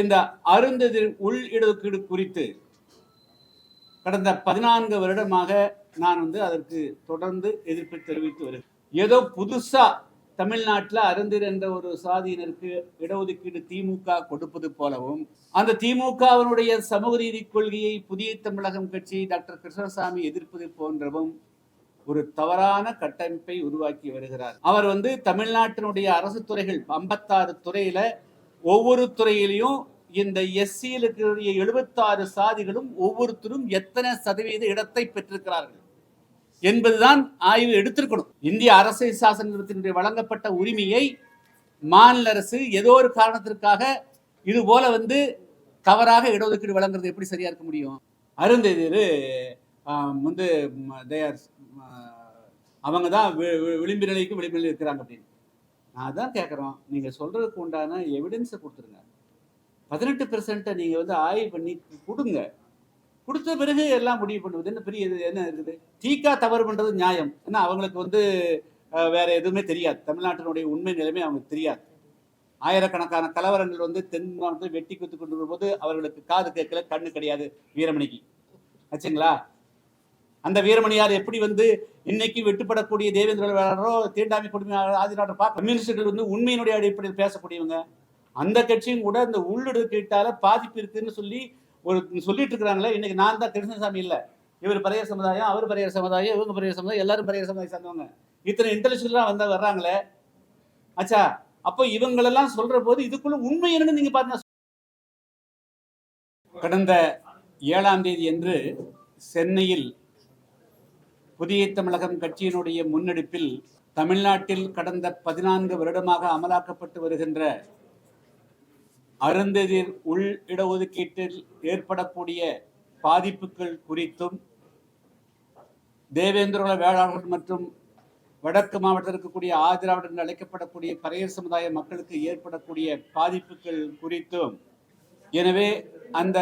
இந்த அருந்ததிர் உள் இடஒதுக்கீடு குறித்து கடந்த 14 வருடமாக நான் அதற்கு தொடர்ந்து எதிர்ப்பு தெரிவித்து வருகிறேன். ஏதோ புதுசா தமிழ்நாட்டில் அருந்ததிர் என்ற ஒரு சாதியினருக்கு இடஒதுக்கீடு திமுக கொடுப்பது போலவும், அந்த திமுகவினுடைய சமூக நீதி கொள்கையை புதிய தமிழகம் கட்சி டாக்டர் கிருஷ்ணசாமி எதிர்ப்பது போன்றவும் ஒரு தவறான கட்டமைப்பை உருவாக்கி வருகிறார். அவர் தமிழ்நாட்டினுடைய அரசு துறைகள் 56 துறையில ஒவ்வொரு துறையிலையும் இந்த எஸ்சியில் இருக்கக்கூடிய 76 சாதிகளும் ஒவ்வொருத்தரும் எத்தனை சதவீத இடத்தை பெற்றிருக்கிறார்கள் என்பதுதான் ஆய்வு எடுத்திருக்கணும். இந்திய அரசியல் சாசனத்தினுடைய வழங்கப்பட்ட உரிமையை மாநில அரசு ஏதோ ஒரு காரணத்திற்காக இது போல தவறாக இடஒதுக்கீடு வழங்குறது எப்படி சரியா இருக்க முடியும்? அருந்ததிர் அவங்க தான் விளிம்பு நிலைக்கு விளிம்பு நிலை இருக்கிறாங்க அப்படின்னு நான் தான் கேட்குறோம். நீங்கள் சொல்றதுக்கு உண்டான எவிடன்ஸை கொடுத்துருங்க. 18% நீங்கள் ஆய்வு பண்ணி கொடுங்க. கொடுத்த பிறகு எல்லாம் முடிவு பண்ணுவது என்ன பெரிய இது என்ன இருக்குது? தீக்கா தவறு பண்ணுறது நியாயம். ஏன்னா அவங்களுக்கு வேற எதுவுமே தெரியாது. தமிழ்நாட்டினுடைய உண்மை நிலைமை அவங்களுக்கு தெரியாது. ஆயிரக்கணக்கான கலவரங்கள் தென் மாவட்டத்தில் வெட்டி குத்து கொண்டு வரும்போது அவர்களுக்கு காது கேட்கல, கண்ணு கிடையாது வீரமணிக்கு. ஆச்சுங்களா? அந்த வீரமணியார் எப்படி இன்னைக்கு வெட்டுப்படக்கூடிய தேவேந்திர வேளாளரோ தீண்டாமை கொடுமை ஆதிநாட்டை பார்க்க கம்யூனிஸ்டுகள் உண்மையினுடைய அடிப்படையில் பேசக்கூடியவங்க. அந்த கட்சியும் கூட இந்த உள்ளொடுக்கீட்டால பாதிப்பு இருக்குன்னு சொல்லி சொல்லிட்டு இருக்கிறாங்களே. இன்னைக்கு நான் தான் கிருஷ்ணசாமி இல்லை, இவர் பரையர் சமுதாயம், அவர் பரையர் சமுதாயம், இவங்க பரையர் சமுதாயம், எல்லாரும் பரையர் சமுதாயம் சேர்ந்தவங்க. இத்தனை இன்டெலிஜென்டா வர்றாங்களே. ஆச்சா, அப்போ இவங்களெல்லாம் சொல்ற போது இதுக்குள்ள உண்மை என்னன்னு நீங்க பாத்தீங்கன்னா, கடந்த 7ஆம் தேதி அன்று சென்னையில் புதிய தமிழகம் கட்சியினுடைய முன்னெடுப்பில் தமிழ்நாட்டில் கடந்த 14 வருடமாக அமலாக்கப்பட்டு வருகின்ற அருந்ததிர் உள் இடஒதுக்கீட்டில் ஏற்படக்கூடிய பாதிப்புகள் குறித்தும், தேவேந்திர வேளாளர்கள் மற்றும் வடக்கு மாவட்டத்தில் இருக்கக்கூடிய ஆதிராவிடர் என்று அழைக்கப்படக்கூடிய பரையர் சமுதாய மக்களுக்கு ஏற்படக்கூடிய பாதிப்புகள் குறித்தும், எனவே அந்த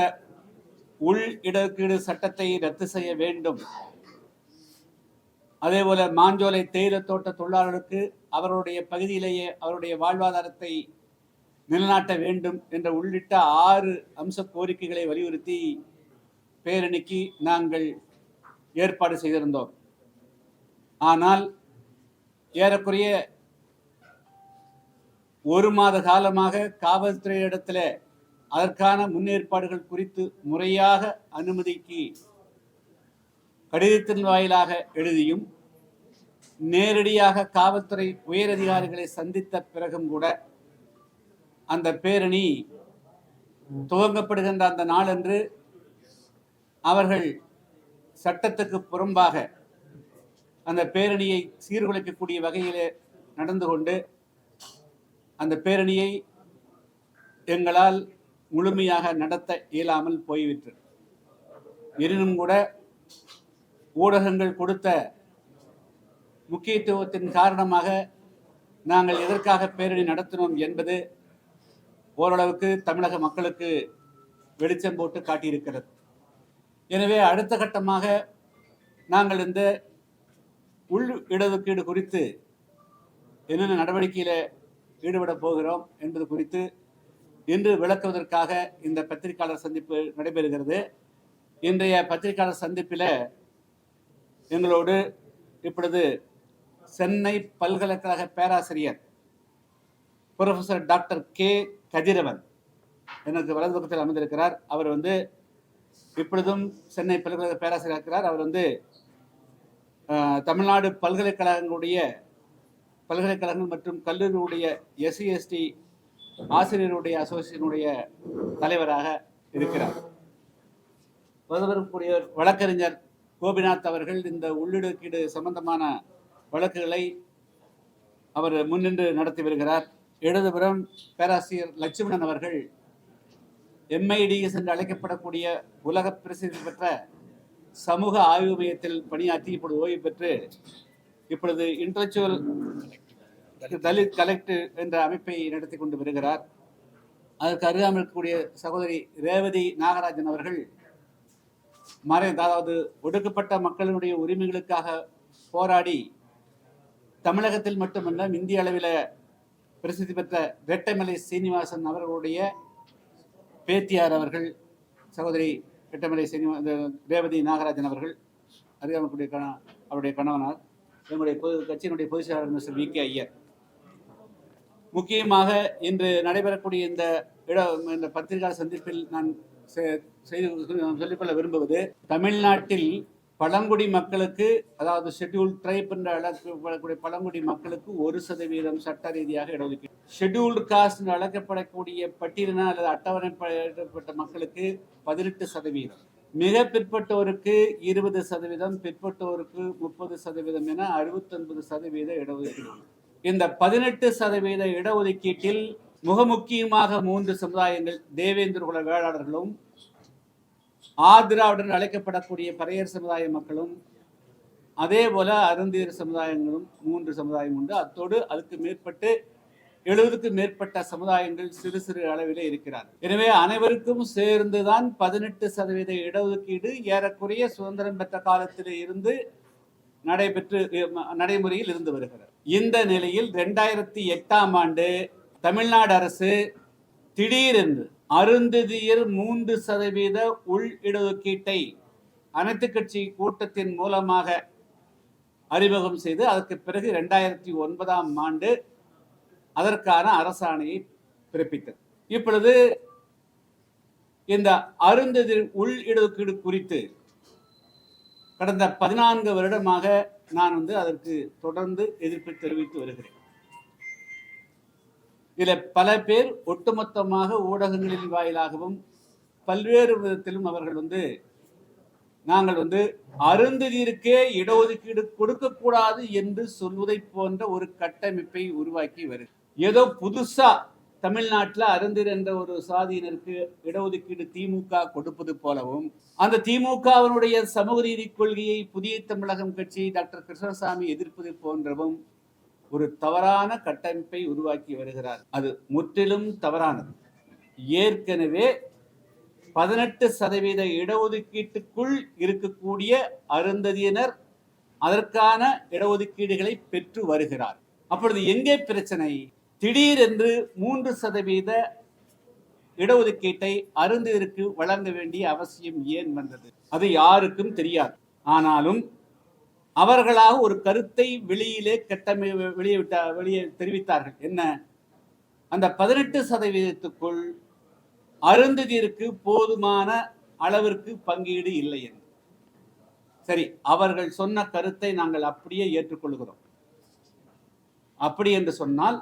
உள் இடஒதுக்கீடு சட்டத்தை ரத்து செய்ய வேண்டும், அதே போல மாஞ்சோலை தேயிலை தோட்ட தொழிலாளர்களுக்கு அவர்களுடைய பகுதியிலேயே அவருடைய வாழ்வாதாரத்தை நிலைநாட்ட வேண்டும் என்ற உள்ளிட்ட 6 அம்ச கோரிக்கைகளை வலியுறுத்தி பேரணிக்கு நாங்கள் ஏற்பாடு செய்திருந்தோம். ஆனால் ஏறக்குறைய 1 மாத காலமாக காவல்துறை இடத்துல அதற்கான முன்னேற்பாடுகள் குறித்து முறையாக அனுமதிக்கு கடிதத்தின் வாயிலாக எழுதியும் நேரடியாக காவல்துறை உயரதிகாரிகளை சந்தித்த பிறகும் கூட அந்த பேரணி துவங்கப்படுகின்ற அந்த நாளன்று அவர்கள் சட்டத்துக்கு புறம்பாக அந்த பேரணியை சீர்குலைக்கக்கூடிய வகையிலே நடந்து கொண்டு அந்த பேரணியை எங்களால் முழுமையாக நடத்த இயலாமல் போய்விட்டு, எனினும் கூட ஊடகங்கள் கொடுத்த முக்கியத்துவத்தின் காரணமாக நாங்கள் எதற்காக பேரணி நடத்தினோம் என்பது ஓரளவுக்கு தமிழக மக்களுக்கு வெளிச்சம் போட்டு காட்டியிருக்கிறது. எனவே அடுத்த கட்டமாக நாங்கள் இந்த உள் இடஒதுக்கீடு குறித்து என்னென்ன நடவடிக்கையில் ஈடுபட போகிறோம் என்பது குறித்து இன்று விளக்குவதற்காக இந்த பத்திரிகையாளர் சந்திப்பு நடைபெறுகிறது. இன்றைய பத்திரிகையாளர் சந்திப்பில் எங்களோடு இப்பொழுது சென்னை பல்கலைக்கழக பேராசிரியர் புரொஃபசர் டாக்டர் கே கதிரவன் எனக்கு வலது பக்கத்தில் அமர்ந்திருக்கிறார். அவர் இப்பொழுதும் சென்னை பல்கலைக்கழக பேராசிரியர் இருக்கிறார். அவர் தமிழ்நாடு பல்கலைக்கழகங்கள் மற்றும் கல்லூரியுடைய எஸ்சி எஸ்டி ஆசிரியருடைய அசோசியேஷனுடைய தலைவராக இருக்கிறார். பிரதமருக்குரிய வழக்கறிஞர் கோபிநாத் அவர்கள் இந்த உள்ளிடக்கீடு சம்பந்தமான வழக்குகளை அவர் முன்னின்று நடத்தி வருகிறார். இடதுபுறம் பேராசிரியர் லட்சுமணன் அவர்கள் MIDS என்று அழைக்கப்படக்கூடிய உலக பிரசித்தி பெற்ற சமூக ஆய்வு மையத்தில் பணியாற்றி இப்பொழுது ஓய்வு பெற்று இப்பொழுது இன்டலெக்சுவல் தலித் கலெக்டிவ் என்ற அமைப்பை நடத்தி கொண்டு வருகிறார். அதற்கு அருகாமல் இருக்கக்கூடிய சகோதரி ரேவதி நாகராஜன் அவர்கள் அதாவது ஒடுக்கப்பட்ட மக்களுடைய உரிமைகளுக்காக போராடி தமிழகத்தில் மட்டுமல்ல இந்திய அளவில் பிரசித்தி பெற்ற ரெட்டைமலை சீனிவாசன் அவர்களுடைய பேத்தியார் அவர்கள், சகோதரி எட்டமலை ரேவதி நாகராஜன் அவர்கள், அறியாமக்கூடிய அவருடைய கணவனார், எங்களுடைய கட்சியினுடைய பொதுச் செயலாளர் மிஸ்டர் வி.கே. ஐயர். முக்கியமாக இன்று நடைபெறக்கூடிய இந்த பத்திரிகையாளர் சந்திப்பில் நான் சொல்லிக்கொள்ள விரும்புவது, தமிழ்நாட்டில் பழங்குடி மக்களுக்கு, அதாவது ஷெட்யூல் ட்ரைப் என்று அழைக்கப்படக்கூடிய பழங்குடி மக்களுக்கு 1% சட்ட ரீதியாக இடஒதுக்கீடு, ஷெட்யூல்டு காஸ்ட் என்று அழைக்கப்படக்கூடிய பட்டியலின அல்லது அட்டவணைப்பட்ட மக்களுக்கு 18%, மிக பிற்பட்டோருக்கு 20%, பிற்பட்டோருக்கு 30% என 69% இடஒதுக்கீடு. இந்த 18% இடஒதுக்கீட்டில் முக்கியமாக 3 சமுதாயங்கள், தேவேந்திர குல வேளாளர்களும், ஆதிராவிடன் அழைக்கப்படக்கூடிய பறையர் சமுதாய மக்களும், அதே போல அருந்தியர் சமுதாயங்களும் 3 சமுதாயம் உண்டு. அத்தோடு அதுக்கு மேற்பட்டு 70க்கும் மேற்பட்ட சமுதாயங்கள் சிறு சிறு அளவிலே இருக்கிறார். எனவே அனைவருக்கும் சேர்ந்துதான் 18% இடஒதுக்கீடு ஏறக்குறைய சுதந்திரம் பெற்ற காலத்திலே இருந்து நடைமுறையில் இருந்து வருகிறது. இந்த நிலையில் 2008ஆம் ஆண்டு தமிழ்நாடு அரசு திடீரென்று அருந்ததியர் 3% உள் இடஒதுக்கீட்டை அனைத்து கட்சி கூட்டத்தின் மூலமாக அறிமுகம் செய்து, அதற்கு பிறகு 2009ஆம் ஆண்டு அதற்கான அரசாணையை பிறப்பித்தது. இப்பொழுது இந்த அருந்ததியர் உள் இடஒதுக்கீடு குறித்து கடந்த 14 வருடமாக நான் அதற்கு தொடர்ந்து எதிர்ப்பு தெரிவித்து வருகிறேன். இதில் பல பேர் ஒட்டுமொத்தமாக ஊடகங்களின் வாயிலாகவும் பல்வேறு விதத்திலும் அவர்கள் நாங்கள் அருந்ததியருக்கே இடஒதுக்கீடு கொடுக்கக்கூடாது என்று சொல்வதை போன்ற ஒரு கட்டமைப்பை உருவாக்கி வருகிறது. ஏதோ புதுசா தமிழ்நாட்டில் அருந்ததியர் என்ற ஒரு சாதியினருக்கு இடஒதுக்கீடு திமுக கொடுப்பது போலவும், அந்த திமுகவினுடைய சமூக நீதி கொள்கையை புதிய தமிழகம் கட்சி டாக்டர் கிருஷ்ணசாமி எதிர்ப்பது போன்றவும் ஒரு தவறான கட்டமைப்பை உருவாக்கி வருகிறார். அது முற்றிலும் தவறானது. ஏற்கனவே 18% இடஒதுக்கீட்டுக்குள் இருக்கக்கூடிய அருந்ததியினர் அதற்கான இடஒதுக்கீடுகளை பெற்று வருகிறார். அப்பொழுது எங்கே பிரச்சனை? திடீரென்று 3% இடஒதுக்கீட்டை அருந்ததியருக்கு வழங்க வேண்டிய அவசியம் ஏன் வந்தது? அது யாருக்கும் தெரியாது. ஆனாலும் அவர்களாக ஒரு கருத்தை வெளியே தெரிவித்தார்கள். என்ன? அந்த 18%க்குள் அருந்ததியருக்கு போதுமான அளவிற்கு பங்கீடு இல்லை என்று. சரி, அவர்கள் சொன்ன கருத்தை நாங்கள் அப்படியே ஏற்றுக்கொள்கிறோம். அப்படி என்று சொன்னால்,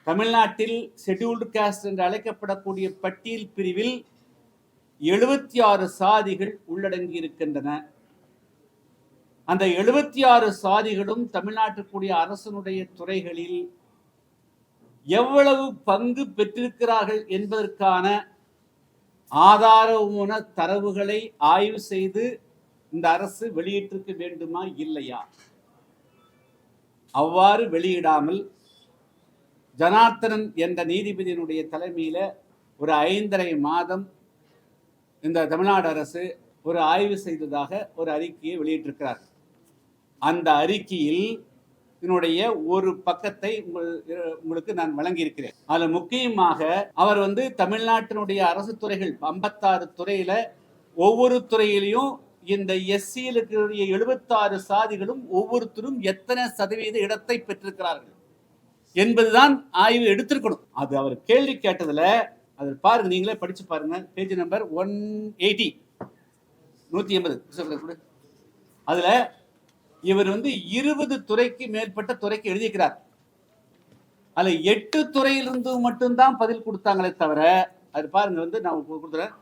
தமிழ்நாட்டில் ஷெட்யூல்டு காஸ்ட் என்று அழைக்கப்படக்கூடிய பட்டியல் பிரிவில் 76 சாதிகள் உள்ளடங்கி இருக்கின்றன. அந்த 76 சாதிகளும் தமிழ்நாட்டுக்குரிய அரசனுடைய துறைகளில் எவ்வளவு பங்கு பெற்றிருக்கிறார்கள் என்பதற்கான ஆதாரமான தரவுகளை ஆய்வு செய்து இந்த அரசு வெளியிட்டிருக்க வேண்டுமா இல்லையா? அவ்வாறு வெளியிடாமல் ஜனார்த்தனன் என்ற நீதிபதியினுடைய தலைமையில ஒரு 5½ மாதம் இந்த தமிழ்நாடு அரசு ஒரு ஆய்வு செய்ததாக ஒரு அறிக்கையை வெளியிட்டிருக்கிறார். அந்த அறிக்கையில் இதனுடைய ஒரு பக்கத்தை உங்களுக்கு நான் வழங்கியிருக்கிறேன். அதில் முக்கியமாக அவர் தமிழ்நாட்டினுடைய அரசு துறைகள் 56 துறையில ஒவ்வொரு துறையிலையும் இந்த எஸ்சியில் இருக்கக்கூடிய 76 சாதிகளும் ஒவ்வொருத்தரும் எத்தனை சதவீத இடத்தை பெற்றிருக்கிறார்கள் என்பதுதான் ஆய்வு எடுத்திருக்கணும். அது அவர் கேள்வி கேட்டதுல அது பாருங்க, நீங்களே படிச்சு பாருங்க. Page number 180 180. அதுல இவர் 20 துறைக்கு மேற்பட்ட துறைக்கு எழுதியிருக்கிறார். அதுல 8 துறையிலிருந்து மட்டும்தான் பதில் கொடுத்தாங்களே தவிர, அது பாருங்க நான் கொடுத்துறேன்.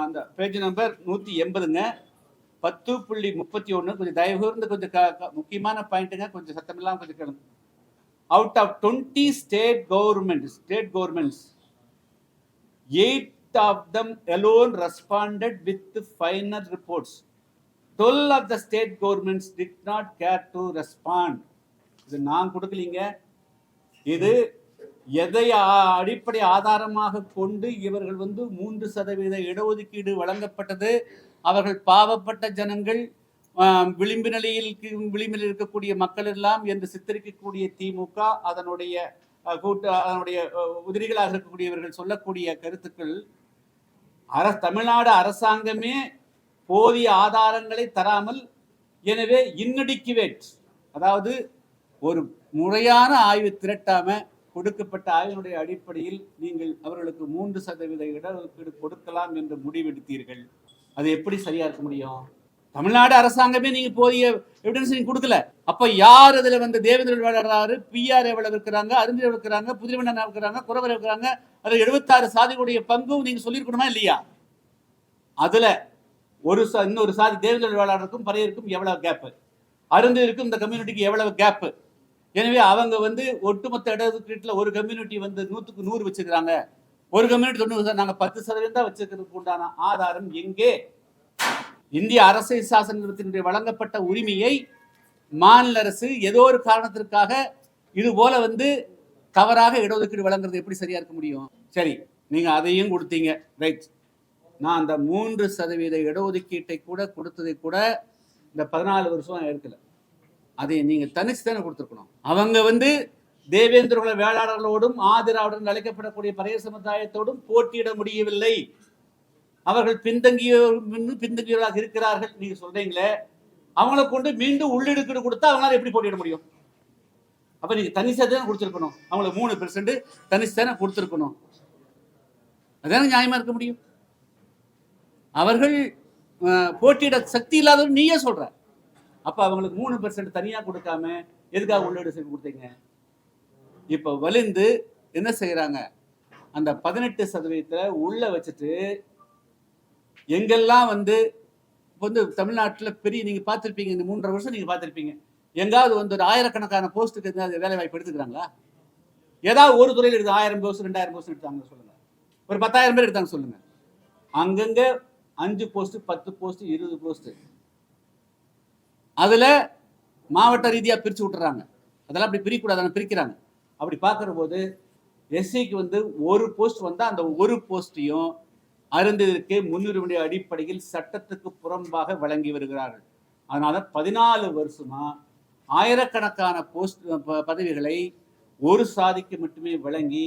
அந்த பேஜ் நம்பர் 180ங்க, 10.31. கொஞ்சம் தயவு கூர்ந்து கொஞ்சம் முக்கியமான பாயிண்ட்டுங்க, கொஞ்சம் சத்தமில்லாம கொஞ்சம் கேளுங்க. Out of 20 state governments, 8 of them alone responded with the final reports. 12 of the state governments did not care to respond. இது நான் கொடுக்கலீங்க. இது எதை அடிப்படை ஆதாரமாக கொண்டு இவர்கள் 3% இடஒதுக்கீடு வழங்கப்பட்டது, அவர்கள் பாவப்பட்ட ஜனங்கள், விளிம்பு நிலையில் இருக்கக்கூடிய மக்கள் எல்லாம் என்று சித்தரிக்கக்கூடிய திமுக, அதனுடைய உதிரிகளாக இருக்கக்கூடியவர்கள் சொல்லக்கூடிய கருத்துக்கள் தமிழ்நாடு அரசாங்கமே போதிய ஆதாரங்களை தராமல், எனவே இன்அடிக்குவேட், அதாவது ஒரு முறையான ஆய்வு திரட்டாம கொடுக்கப்பட்ட ஆய்வினுடைய அடிப்படையில் நீங்கள் அவர்களுக்கு 3% இடஒதுக்கீடு கொடுக்கலாம் என்று முடிவெடுத்தீர்கள். அது எப்படி சரியா இருக்க முடியும்? தமிழ்நாடு அரசாங்கமே நீங்க போதிய எவிடன்ஸ் நீங்க கொடுக்கல. அப்ப யார் அதுல வந்து தேவேந்திர வேளாளர், பிஆர் எவ்வளவு இருக்கிறாங்க, அருந்தியர் இருக்கிறாங்க, புதிரவண்ணன் இருக்கிறாங்க, குறவர் இருக்கிறாங்க, அதுல 76 சாதிகளுடைய பங்கும் நீங்க சொல்லியிருக்கணுமா இல்லையா? அதுல இன்னொரு சாதி தேவேந்திர வேளாளருக்கும் பறையருக்கும் எவ்வளவு கேப், அருந்தியருக்கும் இந்த கம்யூனிட்டிக்கு எவ்வளவு கேப். எனவே அவங்க வந்து ஒட்டுமொத்த இடஒதுக்கீட்டுல ஒரு கம்யூனிட்டி வந்து 100க்கு 100 வச்சிருக்காங்க, ஒரு கம்யூனிட்டி 90, நாங்க 10% தான் வச்சிருக்கிறதுக்கு உண்டான ஆதாரம் எங்கே? இந்திய அரசியல் சாசனத்தினுடைய வழங்கப்பட்ட உரிமையை மாநில அரசு ஏதோ ஒரு காரணத்திற்காக இது போல வந்து தவறாக இடஒதுக்கீடு வழங்குறது எப்படி சரியா இருக்க முடியும்? சரி, நீங்க அதையும் கொடுத்தீங்க, ரைட். நான் அந்த 3% இடஒதுக்கீட்டை கூட கொடுத்ததை கூட இந்த 14 வருஷம் எடுக்கல. அதை நீங்க தனிச்சு தானே கொடுத்துருக்கணும். அவங்க வந்து தேவேந்திர வேளாளர்களோடும் ஆதிராவுடன் அழைக்கப்படக்கூடிய பறைய சமுதாயத்தோடும் போட்டியிட முடியவில்லை. அவர்கள் பின்தங்கியவர்களாக இருக்கிறார்கள் நீங்க சொல்றீங்களே, அவங்களை கொண்டு மீண்டும் உள்ளிடுக்கீடு கொடுத்தா அவங்களால எப்படி போட்டியிட முடியும்? அப்ப நீங்க தனிச்சா தானே கொடுத்துருக்கணும். அவங்களுக்கு 3% தனிச்சு தானே கொடுத்துருக்கணும். அதான நியாயமா இருக்க முடியும். அவர்கள் போட்டியிட சக்தி இல்லாதவர்கள் நீயே சொல்ற. அப்ப அவங்களுக்கு 3% தனியா கொடுக்காம எதுக்காக உள்ளீடு கொடுத்தீங்க? இப்ப வலிந்து என்ன செய்யறாங்க, அந்த 18% உள்ள வச்சுட்டு எங்கெல்லாம் வந்து தமிழ்நாட்டில் பெரிய நீங்க பார்த்துருப்பீங்க, இந்த 3.5 வருஷம் நீங்க பார்த்துருப்பீங்க, எங்காவது வந்து ஒரு ஆயிரக்கணக்கான போஸ்ட்டுக்கு வேலை வாய்ப்பு எடுத்துக்கிறாங்களா? ஏதாவது ஒரு துறையில் எடுத்து 1000 போஸ்ட் 2000 போஸ்ட் எடுத்தாங்க சொல்லுங்க, ஒரு 10,000 பேர் எடுத்தாங்க சொல்லுங்க. அங்கங்க 5 போஸ்ட் 10 போஸ்ட் 20 போஸ்ட் அதுல மாவட்ட ரீதியா பிரிச்சு விட்டுறாங்க. அதெல்லாம் அப்படி பிரிக்கக்கூடாது, பிரிக்கிறாங்க. அப்படி பார்க்கிற போது எஸ்சிக்கு வந்து ஒரு போஸ்ட் வந்தா அந்த ஒரு போஸ்டையும் அருந்ததற்கு முன்னுரிமை அடிப்படையில் சட்டத்துக்கு புறம்பாக வழங்கி வருகிறார்கள். அதனால 14 வருஷமா ஆயிரக்கணக்கான போஸ்ட் பதவிகளை ஒரு சாதிக்கு மட்டுமே வழங்கி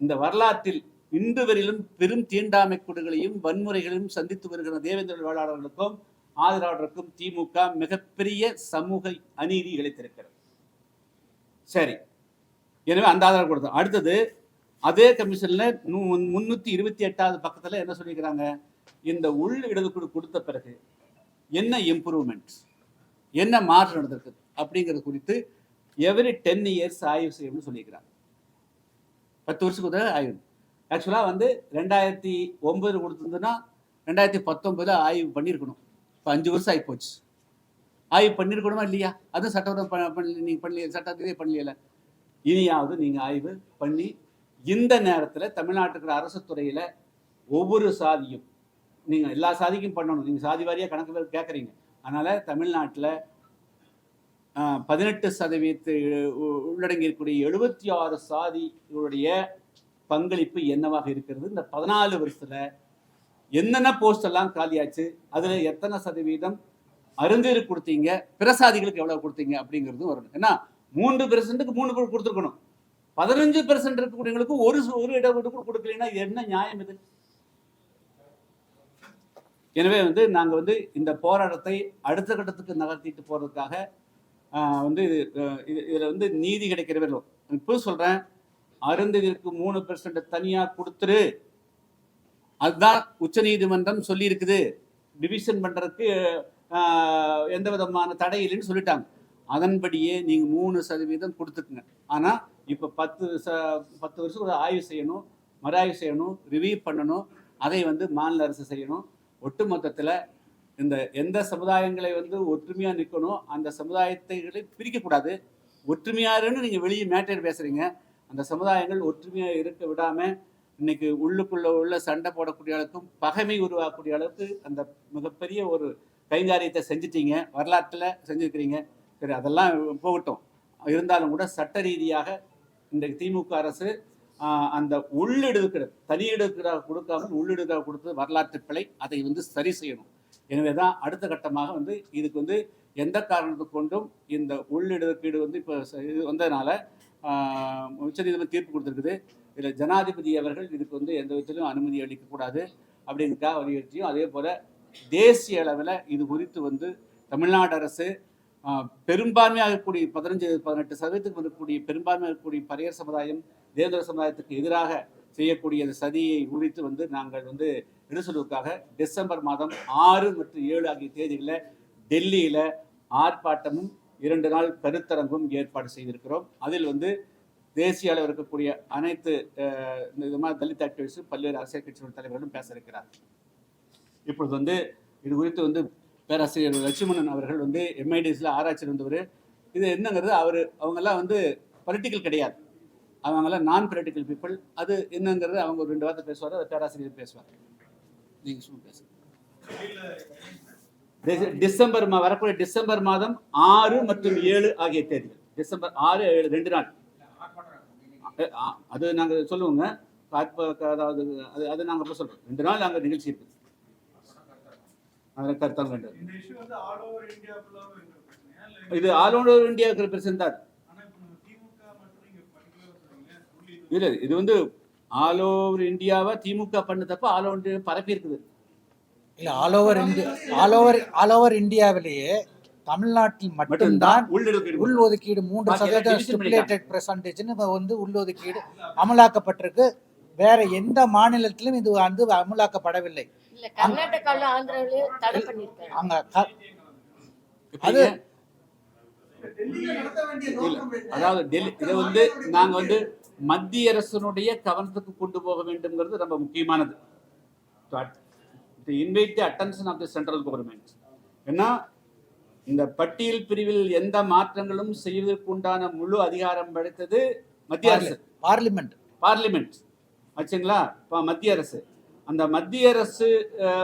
இந்த வரலாற்றில் இன்று வரையிலும் பெரும் தீண்டாமை கொடுகளையும் வன்முறைகளையும் சந்தித்து வருகிற தேவேந்திர வேளாளர்களுக்கும் ஆதரவாளருக்கும் திமுக மிகப்பெரிய சமூக அநீதி இழைத்திருக்கிறது. சரி, எனவே அந்த ஆதரவு கொடுத்தோம். அடுத்தது அதே கமிஷன்ல 328வது பக்கத்துல என்ன சொல்லிக்கிறாங்க, இந்த உள் இடஒதுக்கீடு கொடுத்த பிறகு என்ன இம்ப்ரூவ்மெண்ட், என்ன மாற்றம் நடந்திருக்கு அப்படிங்கிறது குறித்து எவரி 10 இயர்ஸ் ஆய்வு செய்யணும்னு சொல்லிக்கிறாங்க. 10 வருஷத்துக்கு ஆய்வு. ஆக்சுவலா வந்து 2009 கொடுத்திருந்ததுன்னா 2019 ஆய்வு பண்ணியிருக்கணும். இப்போ 5 வருஷம் ஆகி போச்சு. ஆய்வு பண்ணியிருக்கணுமா இல்லையா? அதுவும் சட்டமன்றம் நீங்க பண்ணல, சட்டத்திலே பண்ணல. இனியாவது நீங்க ஆய்வு பண்ணி இந்த நேரத்தில் தமிழ்நாட்டுக்கு அரசு துறையில ஒவ்வொரு சாதியும் நீங்க எல்லா சாதிக்கும் பண்ணணும். நீங்க சாதி வாரியா கணக்கு பேர் கேட்குறீங்க. அதனால தமிழ்நாட்டில் 18% உள்ளடங்கி இருக்கக்கூடிய 76 சாதிகளுடைய பங்களிப்பு என்னவாக இருக்கிறது, இந்த 14 வருஷத்துல என்னென்ன போஸ்ட் எல்லாம் காலியாச்சு, அதுல எத்தனை சதவீதம் அருந்தேறு கொடுத்தீங்க, பிரசாதிகளுக்கு எவ்வளவு கொடுத்தீங்க அப்படிங்கிறது வரணும். ஏன்னா 3%க்கு 3 கொடுத்துருக்கணும். 15% இருக்கக்கூடியவங்களுக்கு ஒரு இடஒதுக்கீடு கொடுக்கலைன்னா என்ன நியாயம் இது? எனவே வந்து நாங்க வந்து இந்த போராட்டத்தை அடுத்த கட்டத்துக்கு நகர்த்திட்டு போறதுக்காக வந்து இதுல வந்து நீதி கிடைக்கிறவே இல்லை. இப்போ சொல்றேன், அருந்ததிற்கு 3% தனியா கொடுத்துரு, அதுதான் உச்ச நீதிமன்றம் சொல்லி இருக்குது. டிவிஷன் பண்றதுக்கு எந்த விதமான தடை இல்லைன்னு சொல்லிட்டாங்க. அதன்படியே நீங்க 3% கொடுத்துக்குங்க. ஆனா இப்ப 10 வருஷம் ஒரு ஆய்வு செய்யணும், மறுஆய்வு செய்யணும், ரிவ்யூ பண்ணணும். அதை வந்து மாநில அரசு செய்யணும். ஒட்டு மொத்தத்துல இந்த எந்த சமுதாயங்களை வந்து ஒற்றுமையா நிற்கணும், அந்த சமுதாயத்தை பிரிக்கக்கூடாது. ஒற்றுமையாருன்னு நீங்க வெளியே மேட்டர் பேசுறீங்க. அந்த சமுதாயங்கள் ஒற்றுமையா இருக்க விடாம இன்னைக்கு உள்ளுக்குள்ள உள்ள சண்டை போடக்கூடிய அளவுக்கும் பகைமை உருவாக்கக்கூடிய அளவுக்கு அந்த மிகப்பெரிய ஒரு கைங்காரியத்தை செஞ்சிட்டீங்க, வரலாற்றுல செஞ்சிருக்கிறீங்க. சரி, அதெல்லாம் போகட்டும். இருந்தாலும் கூட சட்ட ரீதியாக இன்றைக்கு திமுக அரசு அந்த உள்ளிடுக்கிற தனி இடத்துக்காக கொடுக்காமல் உள்ளிடுக்காக கொடுத்தது வரலாற்று பிழை. அதை வந்து சரி செய்யணும். எனவே தான் அடுத்த கட்டமாக வந்து இதுக்கு வந்து எந்த காரணத்தை கொண்டும் இந்த உள்ளிடுக்கீடு வந்து இப்போ இது வந்ததுனால உச்சநீதிமன்றம் தீர்ப்பு கொடுத்துருக்குது. இதில் ஜனாதிபதி அவர்கள் இதுக்கு வந்து எந்த விதத்திலும் அனுமதி அளிக்கக்கூடாது. அப்படிங்கிறதுக்காக வலியுறுத்தியும், அதே போல் தேசிய அளவில் இது குறித்து வந்து தமிழ்நாடு அரசு பெரும்பான்மையாக இருக்கக்கூடிய 15-18% இருக்கக்கூடிய பெரும்பான்மையாக இருக்கக்கூடிய பரையர் சமுதாயம், தேவேந்திர சமுதாயத்துக்கு எதிராக செய்யக்கூடிய அந்த சதியை குறித்து வந்து நாங்கள் வந்து எடுசலுக்காக டிசம்பர் மாதம் 6 மற்றும் 7 ஆகிய தேதிகளில் டெல்லியில் ஆர்ப்பாட்டமும் 2 நாள் கருத்தரங்கும் ஏற்பாடு செய்திருக்கிறோம். அதில் வந்து தேசிய அளவில் இருக்கக்கூடிய அனைத்து இந்த மாதிரி தலித் ஆக்டிவிஸ்டும் பல்வேறு அரசியல் கட்சிகள் தலைவர்களும் பேச இருக்கிறார். இப்பொழுது வந்து இது குறித்து வந்து பேராசிரியர் லட்சுமணன் அவர்கள் வந்து எம்ஐடிஸில் ஆராய்ச்சி இருந்தவர். இது என்னங்கிறது அவங்கெல்லாம் வந்து பொலிட்டிக்கல் கிடையாது, அவங்கெல்லாம் நான் பொலிட்டிக்கல் பீப்புள். அது என்னங்கிறது அவங்க ஒரு 2 வார்த்தை பேசுவார், அதை பேராசிரியர் பேசுவார். நீங்கள் சும்மா பேசுங்க. வரக்கூடிய டிசம்பர் மாதம் 6 மற்றும் 7 ஆகிய தேதிகள், டிசம்பர் 6, 7 2 நாள். அது நாங்கள் சொல்லுவோங்க, அதாவது அது நாங்கள் அப்புறம் சொல்கிறோம். 2 நாள் நாங்கள் நிகழ்ச்சி இருக்குது. இது ஆல் ஓவர் இந்தியா இருக்கிற பிரச்சனை தான். இல்ல, இது வந்து ஆல் ஓவர் இந்தியாவை திமுக பண்ண தப்ப ஆல் ஓவர் இந்தியா பரப்பி இருக்குது. இல்ல, ஆல் ஓவர் இந்தியாவிலேயே தமிழ்நாட்டில் மட்டும்தான் உள் ஒதுக்கீடு 3% ஸ்டிபுலேட்டட் பெர்சன்டேஜ்னு வந்து உள் ஒதுக்கீடு அமலாக்கப்பட்டிருக்கு. வேற எந்த மாநிலத்திலும் இது வந்து அமலாக்கப்படவில்லை. அதாவது டெல்லி இதை வந்து நாங்க வந்து மத்திய அரசனுடைய கவனத்துக்கு கொண்டு போக வேண்டும்ங்கிறது ரொம்ப முக்கியமானது. Invite the attention of the central government. ஏன்னா இந்த பட்டியல் பிரிவில் எந்த மாற்றங்களும் செய்வதற்குண்டான முழு அதிகாரம் படைத்தது மத்திய அரசு, பார்லிமெண்ட் ஆச்சுங்களா. இப்போ மத்திய அரசு, அந்த மத்திய அரசு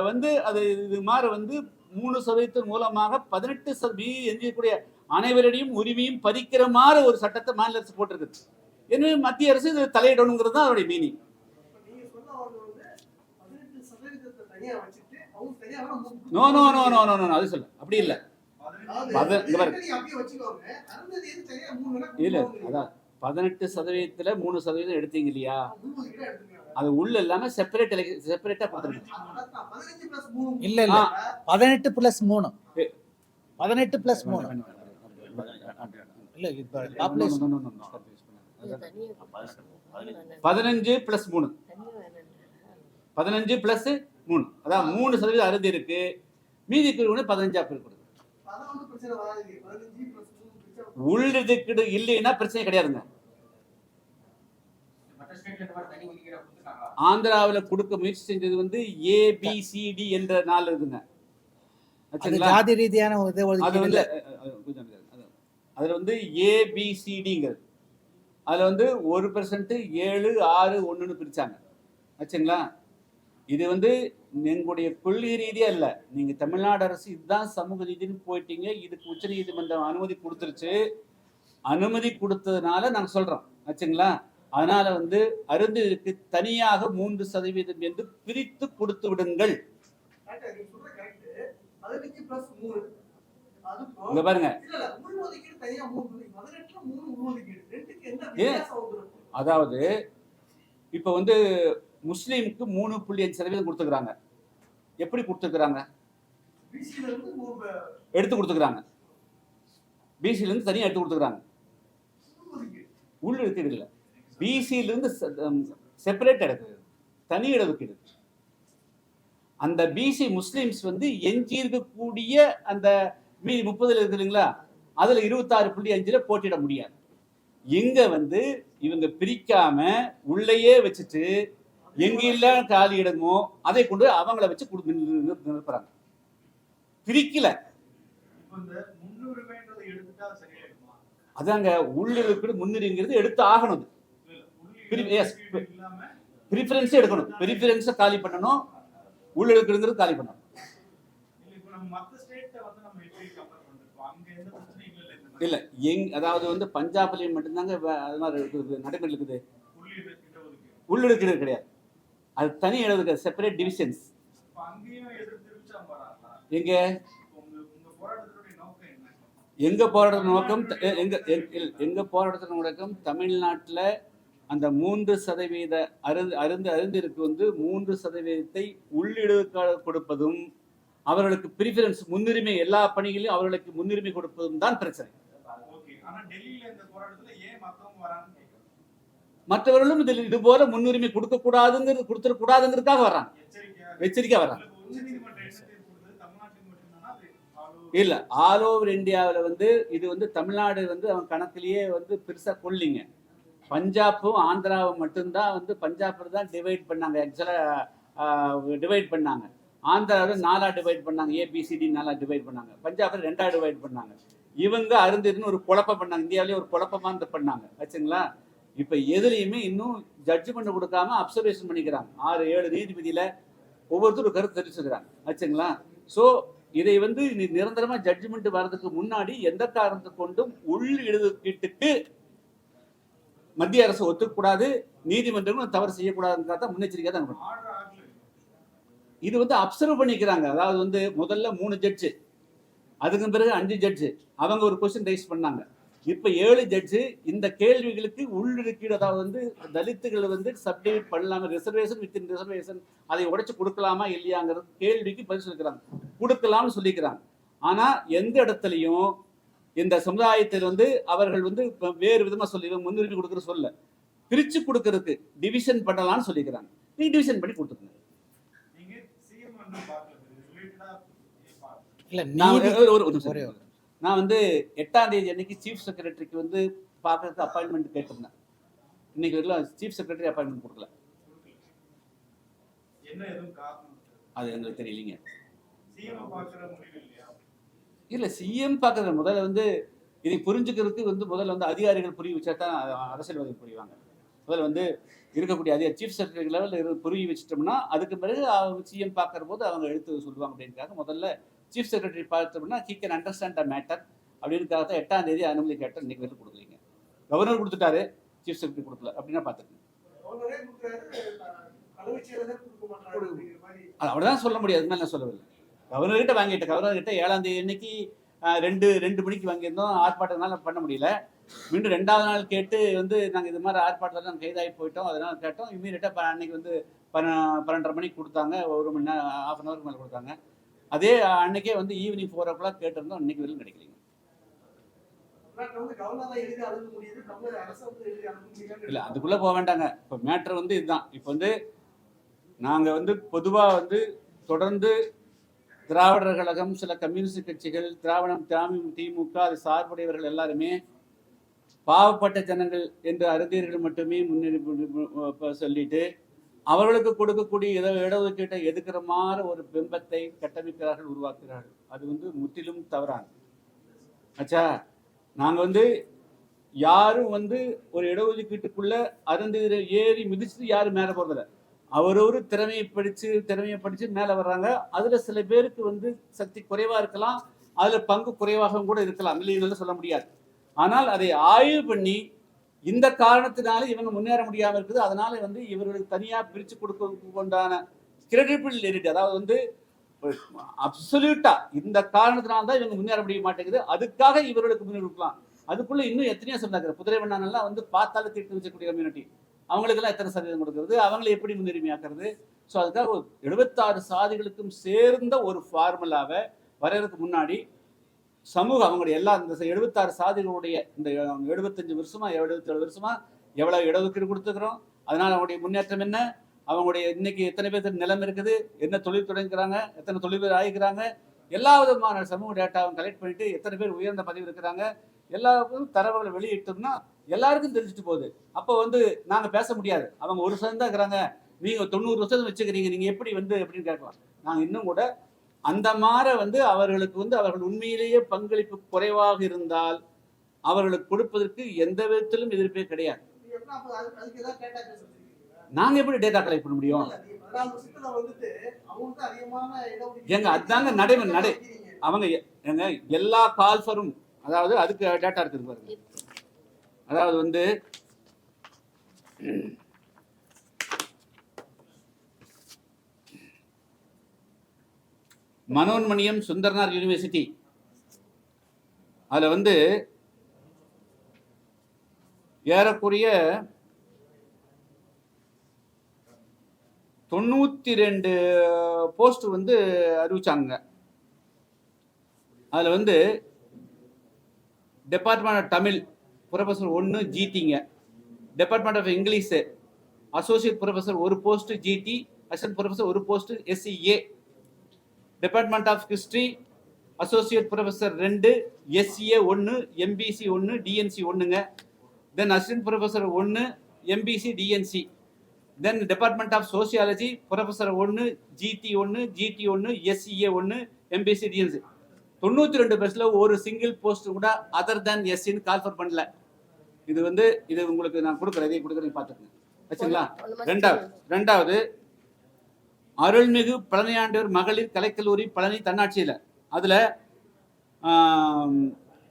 வந்து அது இது மாதிரி வந்து 3% மூலமாக 18% எஞ்சிக்கூடிய அனைவருடையும் உரிமையும் பறிக்கிற மாதிரி ஒரு சட்டத்தை மாநில அரசு போட்டிருக்கு. எனவே மத்திய அரசு இது தலையிடணுங்கிறது தான் அவருடைய meaning. No no no no no no அது சொல்ல அப்படி இல்லை. இல்ல, அதான் 18%ல 3% எடுத்தீங்க இல்லையா, அது உள்ள இல்லாம செப்பரேட்டா கொடுத்துருங்க. இல்ல இல்ல 18+3 இல்ல, இப்ப பாப்புலேஷன் 15+3 அதான் 3% அறுதி இருக்கு, மீதி 15 இருக்கு. உள்ளதுக்கு இல்லைன்னா பிரச்சனை கிடையாதுங்க. ஆந்திராவில் கொடுக்க முயற்சி செஞ்சது வந்து ABCD என்ற 4 இருக்குங்க. ஜாதி ரீதியான அது வந்து அதுல வந்து ABCDங்கிறது அதுல வந்து 1% 7, 6, 1ன்னு பிரிச்சாங்க ஆச்சுங்களா. இது வந்து எங்களுடைய கொள்கை ரீதியா இல்லை, நீங்க தமிழ்நாடு அரசு இதுதான் சமூக நீதினு போயிட்டீங்க, இதுக்கு உச்ச நீதிமன்றம் அனுமதி கொடுத்துருச்சு. அனுமதி கொடுத்ததுனால நாங்க சொல்றோம் ஆச்சுங்களா. அதனால வந்து அருந்திற்கு தனியாக 3% என்று பிரித்து கொடுத்து விடுங்கள். இங்க பாருங்க, அதாவது இப்ப வந்து முஸ்லீமுக்கு 3.5% கொடுத்துக்கிறாங்க. எப்படி கொடுத்துக்கிறாங்க? எடுத்து கொடுத்துக்கிறாங்க. பிசில இருந்து தனியா எடுத்து கொடுத்துக்கிறாங்க. உள்ள ஒதுக்கீடு இல்லை, பிசில இருந்து செப்பரேட் எடுக்குது, தனி இடஒதுக்கீடு. அந்த பிசி முஸ்லிம்ஸ் வந்து எஞ்சி இருக்கக்கூடிய அந்த 30 இருக்கு இல்லைங்களா, அதுல 26.5 போட்டியிட முடியாது. இங்க வந்து இவங்க பிரிக்காம உள்ளேயே வச்சுட்டு எங்க இல்ல காலி இடமோ அதை கொண்டு அவங்கள வச்சு நிரப்புறாங்க. பிரிக்கல. அதாங்க உள்ளிருக்கிற முன்னுரிங்கிறது எடுத்து ஆகணும். பிரிஃபரன்ஸ் எடுக்கணும், பிரிஃபரன்ஸை காலி பண்ணணும், உள்ள இருக்கிறது காலி பண்ணணும். இல்ல அதாவது வந்து பஞ்சாப்லயும் மட்டும்தாங்க அது மாதிரி இருக்குது, நடைமுறை இருக்குது. உள்ளிருக்கிறது கிடையாது, அது தனி இடத்துக்கு செப்பரேட் டிவிஷன்ஸ். எங்க போராட்ட நோக்கம் தமிழ்நாட்டில் அந்த 3% அறிந்திருக்கு வந்து 3%ஐ உள்ளிடுதலுக்காக கொடுப்பதும் அவர்களுக்கு ப்ரிஃபரன்ஸ் முன்னுரிமை எல்லா பணிகளிலும் அவர்களுக்கு முன்னுரிமை கொடுப்பதும் தான் பிரச்சனை. மற்றவர்களும் இதில் இது போல முன்னுரிமை கொடுத்துடக்கூடாதுங்கிறதுக்காக வர்றாங்க, எச்சரிக்கை வர்றாங்க. இல்ல, ஆல் ஓவர் இந்தியாவில் வந்து இது வந்து தமிழ்நாடு வந்து அவன் கணக்கிலேயே வந்து பெருசா கொள்ளிங்க. பஞ்சாப்பும் ஆந்திராவும் மட்டும்தான் வந்து பஞ்சாபில் தான் டிவைட் பண்ணாங்க, ஆக்சுவலா டிவைட் பண்ணாங்க. ஆந்திராவில் 4 டிவைட் பண்ணாங்க, ஏபிசிடி 4 டிவைட் பண்ணாங்க. பஞ்சாபில் 2 டிவைட் பண்ணாங்க. இவங்க அருந்திருன்னு ஒரு குழப்பம் பண்ணாங்க, இந்தியாவிலேயே ஒரு குழப்பமாக பண்ணாங்க ஆச்சுங்களா. இப்போ எதுலையுமே இன்னும் ஜட்ஜ்மெண்ட் கொடுக்காம அப்சர்வேஷன் பண்ணிக்கிறாங்க. 6-7 நீதிபதியில ஒவ்வொருத்தரும் கருத்து தெரிவிச்சுக்கிறாங்க ஆச்சுங்களா. ஸோ இதை வந்து நிரந்தரமா ஜட்ஜ்மெண்ட் வர்றதுக்கு முன்னாடி எந்த காரணத்தை கொண்டும் உள்ளிடுதலுக்கு மத்திய அரசு ஒத்துக்கூடாது, நீதிமன்றங்களும் தவறு செய்யக்கூடாதுன்றத தான் முன்னெச்சரிக்கை தான். இது வந்து அப்சர்வ் பண்ணிக்கிறாங்க. அதாவது வந்து முதல்ல 3 ஜட்ஜு, அதுக்கு பிறகு 5 ஜட்ஜு அவங்க ஒரு கொஸ்டின் ரைஸ் பண்ணாங்க. இப்ப 7 ஜட்ஜு இந்த கேள்விகளுக்கு உள்ளிடுக்கீடு, அதாவது வந்து தலித்துகளை வந்து சப்டிவிட் பண்ணலாமா, ரிசர்வேஷன் வித்தின் ரிசர்வேஷன் அதை உடைச்சு கொடுக்கலாமா இல்லையாங்கிற கேள்விக்கு பதில் சொல்லிக்கிறாங்க, கொடுக்கலாம்னு சொல்லிக்கிறாங்க. ஆனா எந்த இடத்துலையும் இந்த சமுதாயத்தில் வந்து அவர்கள் வந்து வேறு விதமா சொல்லி முன்னுரிமை கொடுக்குற சொல்ல பிரிச்சு கொடுக்கறதுக்கு டிவிஷன் பண்ணலாம்னு சொல்லிக்கிறாங்க. நீ டிவிஷன் பண்ணி கொடுத்துருங்க. நான் வந்து 8ஆம் தேதி அன்னைக்கு சீஃப் செக்ரட்டரிக்கு வந்து பார்க்கறதுக்கு அப்பாயின்மெண்ட் கேட்டிருந்தேன். இன்னைக்கு வரைக்கும் சீஃப் செக்ரட்டரி அப்பாயின்மெண்ட் கொடுக்கல. அது எங்களுக்கு தெரியலீங்க. இல்ல, சிஎம் பார்க்கறது முதல்ல வந்து இதை புரிஞ்சுக்கிறதுக்கு வந்து முதல்ல வந்து அதிகாரிகள் புரிய வச்சா தான் அரசியல்வாதிகள் புரிவாங்க. முதல்ல வந்து இருக்கக்கூடிய அதிகாரி சீஃப் செக்ரட்டரி லெவலில் புரிய வச்சிட்டோம்னா அதுக்கு பிறகு சிஎம் பார்க்குற போது அவங்க எடுத்து சொல்லுவாங்க. அப்படின்னுக்காக முதல்ல சீஃப் செக்ரட்டரி பார்த்தோம்னா he can understand the matter அப்படின்னுக்காக தான் 8ஆம் தேதி அனுமதி கேட்டால் இன்னைக்கு வரைக்கும் கொடுக்கலீங்க. கவர்னர் கொடுத்துட்டாரு, சீஃப் செக்ரட்டரி கொடுக்கல அப்படின்னா பார்த்துக்கங்க. அப்படிதான் சொல்ல முடியாது, நான் சொல்லவில்லை. கவர்னர்கிட்ட வாங்கிட்டேன். கவர்னர்கிட்ட 7ஆம் தேதி அன்னைக்கு 2 மணிக்கு வாங்கியிருந்தோம். ஆர்ப்பாட்டத்தினால பண்ண முடியல. மீண்டும் 2வது நாள் கேட்டு வந்து நாங்கள் இது மாதிரி ஆர்ப்பாட்டத்தில் நாங்கள் கைதாகி போயிட்டோம், அதனால கேட்டோம். இம்மீடியட்டாக அன்னைக்கு வந்து 12:30 மணிக்கு கொடுத்தாங்க, 1 மணி நேரம் 1/2 ஹவருக்கு மேலே கொடுத்தாங்க. அதே அன்னைக்கே வந்து ஈவினிங் 4 o'clock கேட்டிருந்தோம், இன்னைக்கு வரைக்கும் கிடைக்கலீங்க. இல்லை, அதுக்குள்ளே போக வேண்டாங்க. இப்போ மேட்ரு வந்து இதுதான். இப்போ வந்து நாங்கள் வந்து பொதுவாக வந்து தொடர்ந்து திராவிடர் கழகம், சில கம்யூனிஸ்ட் கட்சிகள், திமுக, அது சார்புடையவர்கள் எல்லாருமே பாவப்பட்ட ஜனங்கள் என்று அறிஞர்கள் மட்டுமே முன்னெடுப்பு சொல்லிட்டு அவர்களுக்கு கொடுக்கக்கூடிய இடஒதுக்கீட்டை எதுக்கிற மாதிரி ஒரு பிம்பத்தை கட்டமைக்கிறார்கள், உருவாக்குகிறார்கள். அது வந்து முற்றிலும் தவறான ஆச்சா. நாங்கள் வந்து யாரும் வந்து ஒரு இடஒதுக்கீட்டுக்குள்ள அருந்ததிரை ஏறி மிதிச்சுட்டு யாரும் மேலே போகிறதில்ல. அவரொரு திறமையை படித்து மேலே வர்றாங்க. அதில் சில பேருக்கு வந்து சக்தி குறைவாக இருக்கலாம், அதில் பங்கு குறைவாகவும் கூட இருக்கலாம், இல்லைன்னு சொல்ல முடியாது. ஆனால் அதை ஆய்வு பண்ணி இந்த காரணத்தினால இவங்க முன்னேற முடியாமல் இருக்குது, அதனால வந்து இவர்களுக்கு தனியாக பிரித்து கொடுக்க உண்டான கிரெடிபிலிட்டி, அதாவது வந்து அப்சல்யூட்டா இந்த காரணத்தினால தான் இவங்க முன்னேற முடிய மாட்டேங்குது, அதுக்காக இவர்களுக்கு முன்னெடுக்கலாம். அதுக்குள்ள இன்னும் எத்தனையோ சொன்னாங்க. புதுரைவண்ணானெல்லாம் வந்து பார்த்தாலும் தீர்த்து வச்சக்கூடிய கம்யூனிட்டி, அவங்களுக்கெல்லாம் எத்தனை சதவீதம் கொடுக்கறது, அவங்களை எப்படி முன்னுரிமையாக்குறது. ஸோ அதுக்காக 76 சாதிகளுக்கும் சேர்ந்த ஒரு ஃபார்முலாவை வரையறதுக்கு முன்னாடி சமூகம் அவங்களுடைய எல்லா இந்த 76 சாதிகளுடைய இந்த 75 வருஷமா 77 வருஷமா எவ்வளவு இடஒதுக்கீடு கொடுத்துக்கிறோம், அதனால அவங்களுடைய முன்னேற்றம் என்ன, அவங்களுடைய இன்னைக்கு எத்தனை பேர் நிலம் இருக்குது, என்ன தொழில் தொடங்குறாங்க, எத்தனை தொழில் ஆகிக்கிறாங்க, எல்லா விதமான சமூக டேட்டாவும் கலெக்ட் பண்ணிட்டு எத்தனை பேர் உயர்ந்த பதவி இருக்கிறாங்க, எல்லாருக்கும் தரவுகளை வெளியிட்டோம்னா எல்லாருக்கும் தெரிஞ்சுட்டு போகுது. அப்போ வந்து நாங்கள் பேச முடியாது, அவங்க 1% தான் இருக்கிறாங்க, நீங்கள் 90% வச்சுக்கிறீங்க, நீங்கள் எப்படி வந்து எப்படின்னு கேட்கலாம். நாங்கள் இன்னும் கூட அந்த மாதிரி வந்து அவர்களுக்கு வந்து அவர்கள் உண்மையிலேயே பங்களிப்பு குறைவாக இருந்தால் அவர்களுக்கு கொடுப்பதற்கு எந்த விதத்திலும் எதிர்ப்பே கிடையாது. நாங்க எப்படி டேட்டா கலெக்ட் பண்ண முடியும்? எங்க அதாங்க நடைமுறை அவங்க எங்க எல்லா கால்ஃபரும், அதாவது அதுக்கு டேட்டா இருக்குது பாருங்க. அதாவது வந்து மனோன்மணியம் சுந்தரனார் யூனிவர்சிட்டி, அதில் வந்து ஏறக்குறைய 92 போஸ்ட் வந்து அறிவிச்சாங்க. அதுல வந்து டிபார்ட்மெண்ட் ஆஃப் தமிழ் ப்ரொஃபஸர் 1 ஜிடிங்க, department of English associate professor 1 post GT, assistant professor 1 post SCA, department of history associate professor 2 SCA 1 MBC 1 DNC 1ங்க. Then assistant professor 1 MBC DNC. Then department of sociology professor 1 GT 1 GT 1 SCA 1 MBC DNC. 92 பேர்ஸ்ல ஒரு single post கூட other than எஸ்சின்னு call for பண்ணல. இது வந்து இது உங்களுக்கு நான் கொடுக்குறேன், இதை கொடுக்குறேன் பார்த்துக்கங்க. ஆச்சுங்களா? ரெண்டாவது அருள்மிகு பழனியாண்டவர் மகளிர் கலைக்கல்லூரி பழனி தன்னாட்சியில் அதில்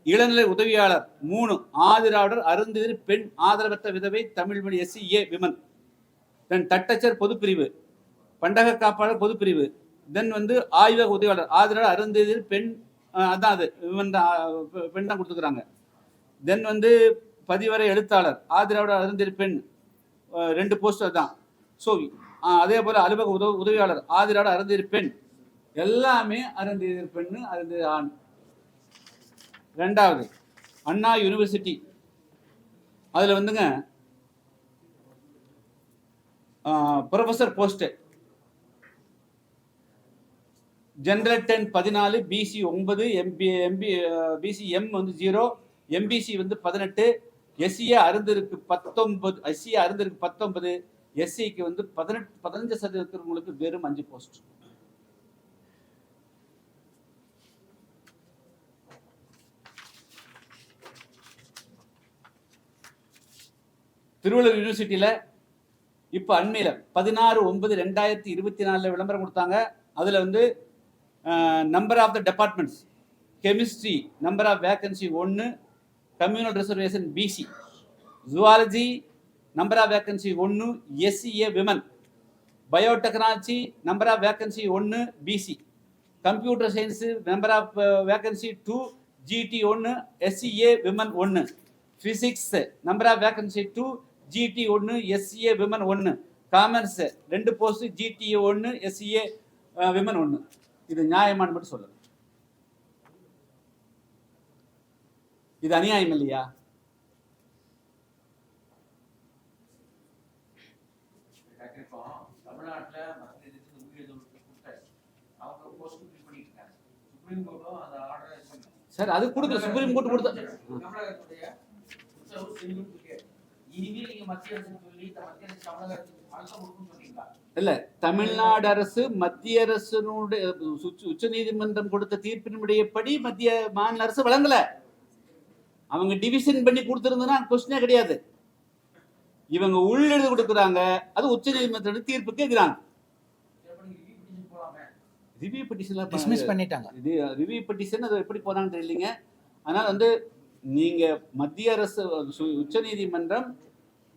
இளநிலை உதவியாளர் 3 ஆதிராவிடர் அருந்ததிர் பெண் ஆதரவற்ற விதவை தமிழ்மொழி எஸ்சிஏ விமன். தென் தட்டச்சர் பொதுப்பிரிவு, பண்டக காப்பாளர் பொதுப்பிரிவு. தென் வந்து ஆய்வக உதவியாளர் ஆதிராவிடர் அருந்ததிர் பெண், அதான் அது விமன் தான், பெண் தான் கொடுத்துக்கிறாங்க. தென் வந்து பதிவரை எழுத்தாளர் ஆதிராவிடர் அருந்ததிர் பெண் 2 போஸ்ட் தான். ஸோ அதே போல் அலுவலக உதவியாளர் ஆதிராவிடர் அருந்ததிர் பெண், எல்லாமே அருந்ததிர் பெண்ணு, அருந்ததிர் ஆண். ரெண்டாவது அண்ணா யூனிவர்சிட்டி, அதில் வந்துங்க professor post general 10 14, BC 9, BC M வந்து 0, எம்பிசி வந்து 18, எஸ்சிஏ அருந்தருக்கு 19, எஸ்சிஏ அருந்தருக்கு 19, எஸ்சிக்கு வந்து 15% இருக்கிறவங்களுக்கு வெறும் 5 போஸ்ட். திருவள்ளூர் யூனிவர்சிட்டியில் இப்போ அண்மையில் 16/9/2024 விளம்பரம் கொடுத்தாங்க. அதில் வந்து number of the departments chemistry number of vacancy 1, communal reservation BC, zoology number of vacancy 1 SCA women, biotechnology number of vacancy 1 BC, computer science number of vacancy 2 GT 1 SCA women 1, physics number of vacancy 2 GT 1 SCA women 1, commerce 2 post GTA 1 SCA women 1. இது நியாயமானு மட்டும் சொல்லுங்க. இது அநியாயம் இல்லையா? Sir அது கொடுக்கல, supreme court கொடுத்த இல்ல. தமிழ்நாடு அரசு மத்திய அரசினுடைய உச்ச நீதிமன்றம் கொடுத்த தீர்ப்பினுடையபடி மத்திய மாநில அரசு வழங்கல. அவங்க டிவிஷன் பண்ணி கொடுத்திருந்தா கொஸ்டினே கிடையாது. இவங்க உள்ளெழுதி கொடுக்குறாங்க, அது உச்ச நீதிமன்ற தீர்ப்பு கேட்கிறாங்க. ரிவ்யூ பெட்டிஷன்ல டிஸ்மிஸ் பண்ணிட்டாங்க. இது ரிவ்யூ பெட்டிஷன் அது எப்படி போறாங்கன்னு தெரியலங்க. ஆனால் வந்து நீங்க மத்திய அரசு உச்ச நீதிமன்றம்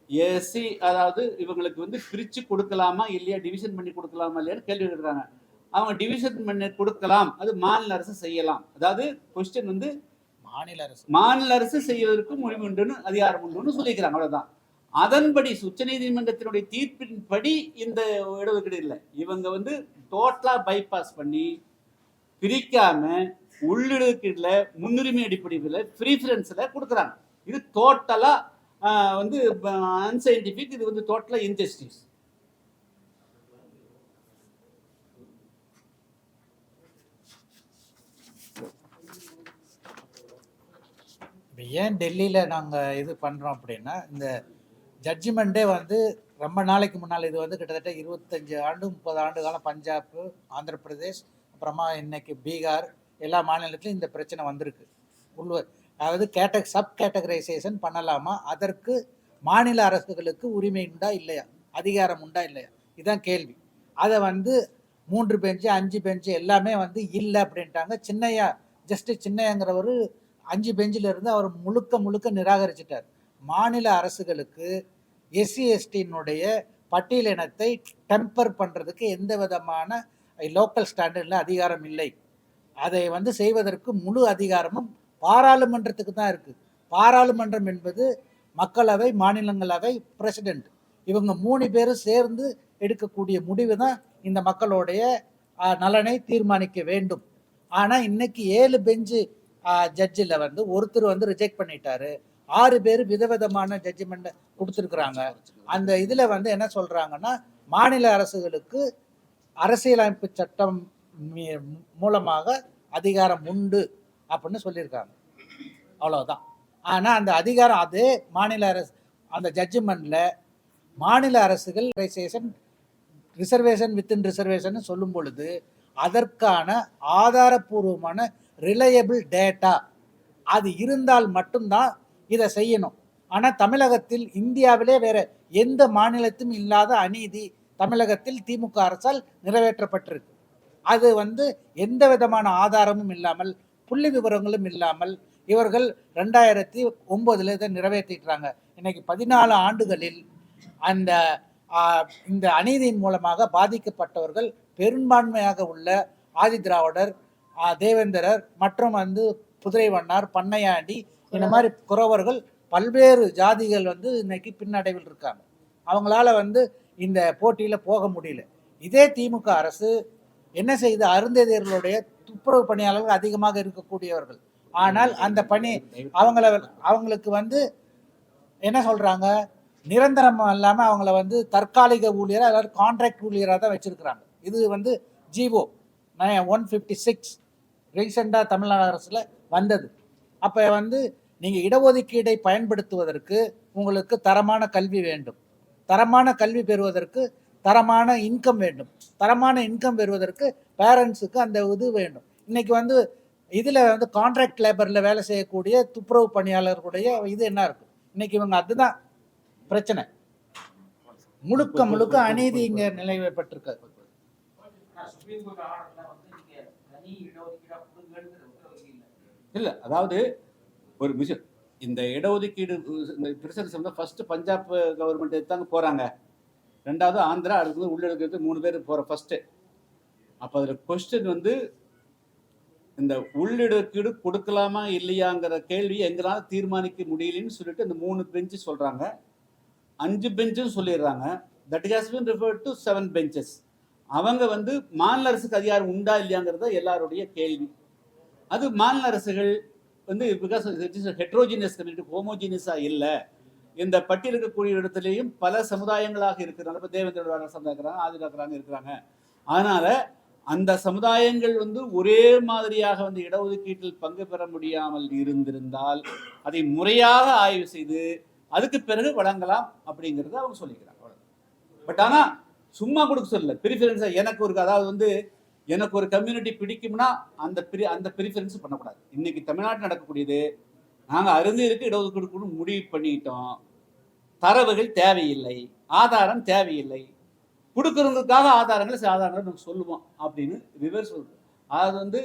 எஸ்சி அதாவது இவங்களுக்கு வந்து பிரிச்சு கொடுக்கலாமா இல்லையா, டிவிஷன் பண்ணி கொடுக்கலாமா இல்லையான்னு கேள்வி கேட்குறாங்க. அவங்க டிவிஷன் பண்ணி கொடுக்கலாம், அது மாநில அரசு செய்யலாம். அதாவது கொஸ்டின் வந்து மாநில அரசு செய்வதற்கு உரிமை உண்டுன்னு அதிகாரம் உண்டுன்னு சொல்லிக்கிறாங்க, அவ்வளவுதான். அதன்படி உச்ச நீதிமன்றத்தினுடைய தீர்ப்பின்படி இந்த இடஒதுக்கீடு இல்லை. இவங்க வந்து டோட்டலா பைபாஸ் பண்ணி பிரிக்காம உள்ளிடஒதுக்கீடுல முன்னுரிமை அடிப்படையில் ப்ரீஃபரன்ஸ்ல கொடுக்குறாங்க. இது டோட்டலா வந்து அன்சைன்டிஃபிக். இது வந்து டோட்டலா இன்ஜஸ்டிஸ். ஏன் டெல்லியில் நாங்கள் இது பண்ணுறோம் அப்படின்னா, இந்த ஜட்ஜ்மெண்ட்டே வந்து ரொம்ப நாளைக்கு முன்னால், இது வந்து கிட்டத்தட்ட 25 ஆண்டு 30 ஆண்டு காலம் பஞ்சாப், ஆந்திர பிரதேஷ், அப்புறமா இன்னைக்கு பீகார், எல்லா மாநிலத்திலும் இந்த பிரச்சனை வந்திருக்கு. அதாவது சப் கேட்டகரைசேஷன் பண்ணலாமா, அதற்கு மாநில அரசுகளுக்கு உரிமை உண்டா இல்லையா, அதிகாரம் உண்டா இல்லையா, இதுதான் கேள்வி. அதை வந்து 3 பெஞ்சு 5 பெஞ்சு எல்லாமே வந்து இல்லை அப்படின்ட்டாங்க. ஜஸ்டிஸ் சின்னையாங்கிறவர் 5 பெஞ்சில் இருந்து அவர் முழுக்க நிராகரிச்சிட்டார். மாநில அரசுகளுக்கு எஸ்சி எஸ்டியினுடைய பட்டியலினத்தை டெம்பர் பண்ணுறதுக்கு எந்த விதமான லோக்கல் ஸ்டாண்டர்டில் அதிகாரம் இல்லை. அதை வந்து செய்வதற்கு முழு அதிகாரமும் பாராளுமன்றத்துக்கு தான் இருக்குது. பாராளுமன்றம் என்பது மக்களவை, மாநிலங்களவை, பிரசிடென்ட், இவங்க 3 பேரும் சேர்ந்து எடுக்கக்கூடிய முடிவு தான் இந்த மக்களுடைய நலனை தீர்மானிக்க வேண்டும். ஆனால் இன்னைக்கு 7 பெஞ்சு ஜட்ஜில் வந்து ஒருத்தர் வந்து ரிஜெக்ட் பண்ணிட்டாரு. 6 பேர் விதவிதமான ஜட்ஜ்மெண்ட் கொடுத்துருக்குறாங்க. அந்த இதில் வந்து என்ன சொல்கிறாங்கன்னா, மாநில அரசுகளுக்கு அரசியலமைப்பு சட்டம் மூலமாக அதிகாரம் உண்டு அப்படின்னு சொல்லியிருக்காங்க. அவ்வளோதான். ஆனால் அந்த அதிகாரம் அதே மாநில அரசு அந்த ஜட்ஜ்மெண்ட்டில் மாநில அரசுகள் ரிசர்வேஷன் வித்தின் ரிசர்வேஷன் சொல்லும் பொழுது அதற்கான ஆதாரபூர்வமான ரிலையபிள் டேட்டா அது இருந்தால் மட்டும்தான் இதை செய்யணும். ஆனால் தமிழகத்தில் இந்தியாவிலே வேற எந்த மாநிலத்தும் இல்லாத அநீதி தமிழகத்தில் திமுக அரசால் நிறைவேற்றப்பட்டிருக்கு. அது வந்து எந்த விதமான ஆதாரமும் இல்லாமல் புள்ளி விவரங்களும் இல்லாமல் இவர்கள் 2009 இதை நிறைவேற்றிட்டாங்க. இன்னைக்கு 14 ஆண்டுகளில் அந்த இந்த அநீதியின் மூலமாக பாதிக்கப்பட்டவர்கள் பெரும்பான்மையாக உள்ள ஆதி திராவிடர், தேவேந்திரர் மற்றும் வந்து புதுரை வண்ணார், பண்ணையாண்டி இந்த மாதிரி குறவர்கள் பல்வேறு ஜாதிகள் வந்து இன்னைக்கு பின்னடைவில் இருக்காங்க. அவங்களால வந்து இந்த போட்டியில் போக முடியல. இதே திமுக அரசு என்ன செய்து, அருந்ததியர்களுடைய துப்புரவு பணியாளர்கள் அதிகமாக இருக்கக்கூடியவர்கள். ஆனால் அந்த பணி அவங்களுக்கு வந்து என்ன சொல்றாங்க, நிரந்தரம் இல்லாமல் அவங்கள வந்து தற்காலிக ஊழியராக அதாவது கான்ட்ராக்ட் ஊழியராக தான் வச்சிருக்கிறாங்க. இது வந்து ஜிஓ 156 ரீசெண்டாக தமிழ்நாடு அரசில் வந்தது. அப்போ வந்து நீங்கள் இடஒதுக்கீடை பயன்படுத்துவதற்கு உங்களுக்கு தரமான கல்வி வேண்டும், தரமான கல்வி பெறுவதற்கு தரமான இன்கம் வேண்டும், தரமான இன்கம் பெறுவதற்கு பேரண்ட்ஸுக்கு அந்த இது வேண்டும். இன்னைக்கு வந்து இதில் வந்து கான்ட்ராக்ட் லேபரில் வேலை செய்யக்கூடிய துப்புரவு பணியாளர்களுடைய இது என்ன இருக்கும் இன்னைக்கு இவங்க அதுதான் பிரச்சனை. முழுக்க முழுக்க அநீதி இங்க நிலைப்பட்டிருக்கு. இல்ல, அதாவது ஒரு விஷயம், இந்த இடஒதுக்கீடு இந்த பிரச்சனை வந்து ஃபர்ஸ்ட் பஞ்சாப் கவர்மெண்ட் எடுத்தாங்க போறாங்க, ரெண்டாவது ஆந்திரா, அடுத்தது உள்ளடக்கிறது 3 பேர் போற ஃபர்ஸ்ட். அப்ப அதுல கொஸ்டின் வந்து இந்த உள்ளிடக்கீடு கொடுக்கலாமா இல்லையாங்கிற கேள்வி எங்களால தீர்மானிக்க முடியலன்னு சொல்லிட்டு இந்த 3 பெஞ்சு சொல்றாங்க, 5 பெஞ்சும் சொல்லிடுறாங்க. That has been referred to 7 benches. அவங்க வந்து மாநில அரசுக்கு அதிகாரம் உண்டா இல்லையாங்கிறத எல்லாருடைய கேள்வி. அது மாநில அரசுகள் வந்து பிகாஸ் ஹெட்ரோஜினியஸ் கம்யூனிட்டி, ஹோமோஜினியஸா இல்லை. இந்த பட்டியல் இருக்கக்கூடிய இடத்துலையும் பல சமுதாயங்களாக இருக்கிறாங்க. இப்போ தேவேந்திர சமுதாயம் இருக்கிறாங்க, ஆதிராக்கிறாங்க இருக்கிறாங்க. அதனால அந்த சமுதாயங்கள் வந்து ஒரே மாதிரியாக வந்து இடஒதுக்கீட்டில் பங்கு பெற முடியாமல் இருந்திருந்தால் அதை முறையாக ஆய்வு செய்து அதுக்கு பிறகு வழங்கலாம் அப்படிங்கிறத அவங்க சொல்லிக்கிறாங்க. பட் ஆனால் சும்மா கொடுக்க சொல்லல, ப்ரிஃபரன்ஸா எனக்கு ஒரு, அதாவது வந்து எனக்கு ஒரு கம்யூனிட்டி பிடிக்கும்னா அந்த ப்ரிஃபரன்ஸ் பண்ணக்கூடாது. இன்னைக்கு தமிழ்நாட்டில் நடக்கக்கூடியது, நாங்கள் அருந்ததியருக்கு இடஒதுக்கீடு முடிவு பண்ணிட்டோம், தரவுகள் தேவையில்லை, ஆதாரம் தேவையில்லை, கொடுக்குறவங்களுக்காக ஆதாரங்களை நம்ம சொல்லுவோம் அப்படின்னு ரிவர்ஸ் சொல்லுவோம். அது வந்து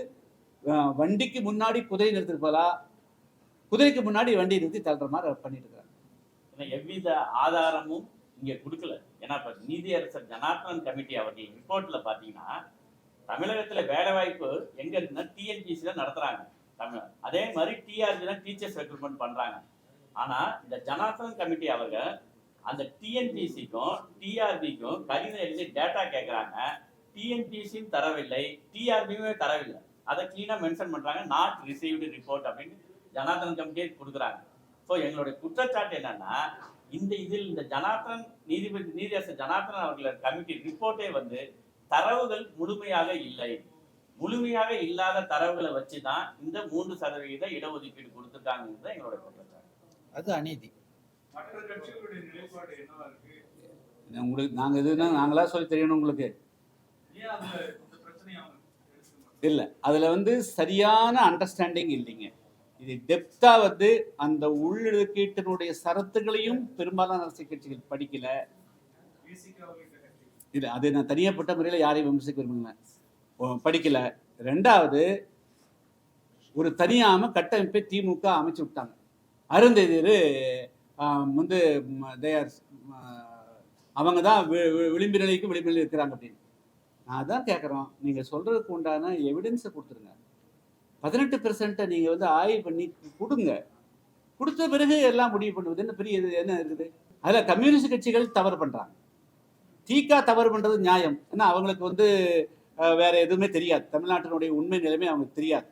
வண்டிக்கு முன்னாடி குதிரை நிறுத்திருப்பதா, குதிரைக்கு முன்னாடி வண்டி நிறுத்தி தள்ளுற மாதிரி பண்ணிட்டு இருக்காங்க. எவ்வித ஆதாரமும் இங்கே கொடுக்கல. ஏன்னா இப்போ நீதியரசர் ஜனார்தனன் கமிட்டி அவருடைய ரிப்போர்ட்ல பார்த்தீங்கன்னா தமிழகத்தில் வேலைவாய்ப்பு எங்க இருக்குன்னா டிஎன்பிசியில் நடத்துறாங்க தமிழ், அதே மாதிரி டிஆர்பியில் டீச்சர்ஸ் ரெக்ரூட்மெண்ட் பண்றாங்க. ஆனா இந்த ஜனார்தனன் கமிட்டி அவங்க அந்த டிஎன்பிசிக்கும் டிஆர்பிக்கும் கடிதம் எழுதி டேட்டா கேட்குறாங்க. டிஎன்பிசியும் தரவில்லை, டிஆர்பியுமே தரவில்லை. அதை கிளீனாக மென்ஷன் பண்ணுறாங்க, நாட் ரிசீவ்டு ரிப்போர்ட் அப்படின்னு ஜனார்தனன் கமிட்டியே கொடுக்குறாங்க. ஸோ எங்களுடைய குற்றச்சாட்டு என்னன்னா, இந்த ஜனார்தனன் நீதியரசர் ஜனார்தனன் அவர்களோட கமிட்டி ரிப்போர்ட்டே வந்து தரவுகள் முழுமையாக இல்லை. முழுமையாக இல்லாத தரவுகளை வச்சு தான் இந்த 3% இடஒதுக்கீடு கொடுத்துருக்காங்க எங்களோட குற்றச்சாட்டு. அது அநீதி. உங்களுக்கு நாங்கள் எதுனா நாங்களா சொல்லி தெரியணும் உங்களுக்கு இல்லை. அதில் வந்து சரியான அண்டர்ஸ்டாண்டிங் இல்லைங்க. இது டெப்தா வந்து அந்த உள்ளிடக்கீட்டினுடைய சரத்துகளையும் பெரும்பாலான அரசியல் கட்சிகள் படிக்கல. இல்லை, அது நான் தனியாப்பட்ட முறையில் யாரையும் விமர்சிக்க விரும்புங்க, படிக்கல. ரெண்டாவது, ஒரு தனியாம கட்டமைப்பை திமுக அமைச்சு விட்டாங்க. அருந்ததியர் வந்து அவங்க தான் விளிம்பு நிலைக்கு விளிம்பு இருக்கிறாங்க அப்படின்னு. நான் தான் கேட்குறோம், நீங்கள் சொல்கிறதுக்கு உண்டான எவிடன்ஸை கொடுத்துருங்க. 18% நீங்கள் வந்து ஆய்வு பண்ணி கொடுங்க. கொடுத்த பிறகு எல்லாம் முடிவு பண்ணுவது என்ன பெரிய என்ன இருக்குது? அதில் கம்யூனிஸ்ட் கட்சிகள் தவறு பண்ணுறாங்க. தீகா தவறு பண்ணுறது நியாயம். ஏன்னா அவங்களுக்கு வந்து வேற எதுவுமே தெரியாது. தமிழ்நாட்டினுடைய உண்மை நிலைமை அவங்களுக்கு தெரியாது.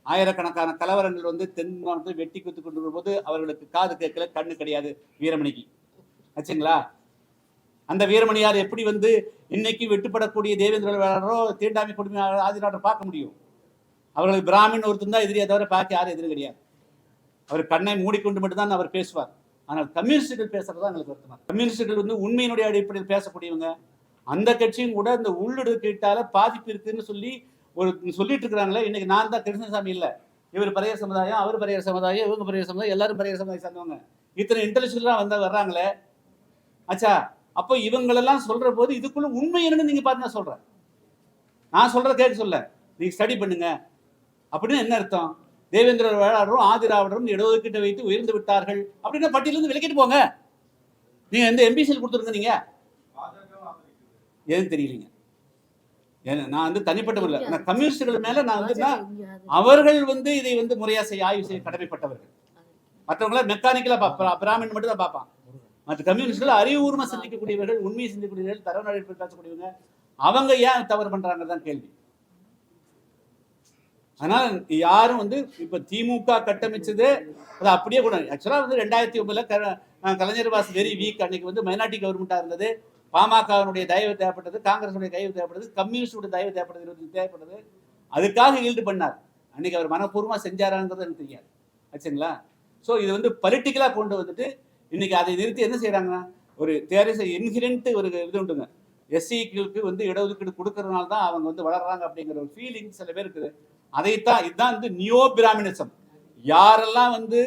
ஆயிரக்கணக்கான கலவரங்கள் வந்து தென் மாவட்டத்தில் வெட்டி குத்து கொண்டு போது அவர்களுக்கு காது கேட்கல, கண்ணு கிடையாது வீரமணிக்கு. ஆச்சுங்களா? அந்த வீரமணியார் எப்படி வந்து இன்னைக்கு வெட்டுப்படக்கூடிய தேவேந்திர வேளாளரோ தீண்டாமை கொடுமை ஆதிநாட்டை பார்க்க முடியும்? அவர்களுக்கு பிராமின் ஒருத்தர் தான் எதிரியை தவிர பார்க்க யாரும் எதிரி கிடையாது. அவர் கண்ணை மூடிக்கொண்டு மட்டும்தான் அவர் பேசுவார். ஆனால் கம்யூனிஸ்டுகள் பேசுறது தான் எங்களுக்கு வருத்தமா. கம்யூனிஸ்டுகள் வந்து உண்மையினுடைய அடிப்படையில் பேசக்கூடியவங்க. அந்த கட்சியும் கூட இந்த உள்ளுடுக்கிட்டால பாதிப்பு இருக்குன்னு சொல்லி சொல்லிட்டு இருக்கிறாங்களே. இன்னைக்கு நான் தான் கிருஷ்ணசாமி இல்லை, இவர் பரையர் சமுதாயம், அவர் பரையர் சமுதாயம், இவங்க பரையர் சமுதாயம், எல்லாரும் பரையர் சமுதாயம் சேர்ந்தவங்க. இத்தனை இன்டெலிஜென்ட்லாம் வர்றாங்களே. ஆச்சா, அப்போ இவங்களெல்லாம் சொல்ற போது இதுக்குள்ள உண்மை என்னன்னு நீங்க பார்த்து நான் சொல்றேன். நான் சொல்றத கேட்க சொல்ல, நீங்க ஸ்டடி பண்ணுங்க. அப்படின்னு என்ன அர்த்தம்? தேவேந்திர வேளாளரும் ஆதிராவிடரும் இடஒதுக்கீட்டை வைத்து உயர்ந்து விட்டார்கள் அப்படின்னா பட்டியலிருந்து விலக்கிட்டு போங்க. நீங்க எந்த எம்பிசியில் கொடுத்துருங்க. நீங்க ஏன்னு தெரியலீங்க. நான் வந்து தனிப்பட்ட முறையில் நான் கம்யூனிஸ்டுகள் மேல நான் வந்து அவர்கள் வந்து இதை வந்து முறையா செய்ய ஆய்வு செய்ய கடமைப்பட்டவர்கள். மற்றவங்கள மெக்கானிக்கலா பிராமின் மட்டும் தான் பார்ப்பான். மற்ற கம்யூனிஸ்டுகள் அறிவுபூர்வமா சிந்திக்கக்கூடியவர்கள், உண்மையை சிந்திக்கக்கூடியவர்கள், தரவு நடைபெற்று பேசக்கூடியவங்க. அவங்க ஏன் தவறு பண்றாங்கதான் கேள்வி. அதனால யாரும் வந்து இப்ப திமுக கட்டமைச்சது அது அப்படியே கூட. ஆக்சுவலா வந்து 2009 கலைஞர் வாஸ் வெரி வீக். அன்னைக்கு வந்து மைனாரிட்டி கவர்மெண்டா இருந்தது. பாமகனுடைய தயவு தேவைப்பட்டது, காங்கிரஸுடைய தயவு தேவைப்பட்டது, கம்யூனிஸ்டுடைய தயவு தேவைப்பட்டது, தேவைப்பட்டது. அதுக்காக ஈல்டு பண்ணார். அன்னைக்கு அவர் மனப்பூர்வமா செஞ்சாராங்கிறது எனக்கு தெரியாது. ஆச்சுங்களா? ஸோ இது வந்து பொலிட்டிக்கலா கொண்டு வந்துட்டு இன்னைக்கு அதை நிறுத்தி என்ன செய்யறாங்கன்னா, ஒரு தேரிஸ் இன்ஹிரண்ட் ஒரு இது உண்டுங்க. எஸ்சிகளுக்கு வந்து இடஒதுக்கீடு கொடுக்கறதுனால தான் அவங்க வந்து வளர்றாங்க அப்படிங்கிற ஒரு ஃபீலிங் சில பேர் இருக்குது. அதைத்தான் இதுதான் வந்து நியோ பிராமினிசம். யாரெல்லாம் வந்து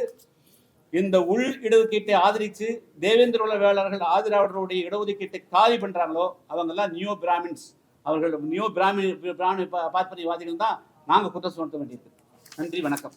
இந்த உள் இடஒதுக்கீட்டை ஆதரித்து தேவேந்திர வேளாளர்கள் ஆதிராவிடருடைய இடஒதுக்கீட்டை காலி பண்றாங்களோ அவங்க எல்லாம் நியோ பிராமின்ஸ். அவர்கள் நியோ பிராமி பார்ப்பனியவாதிகள் தான் நாங்கள் குற்றம் சுமத்த வேண்டியிருக்கு. நன்றி, வணக்கம்.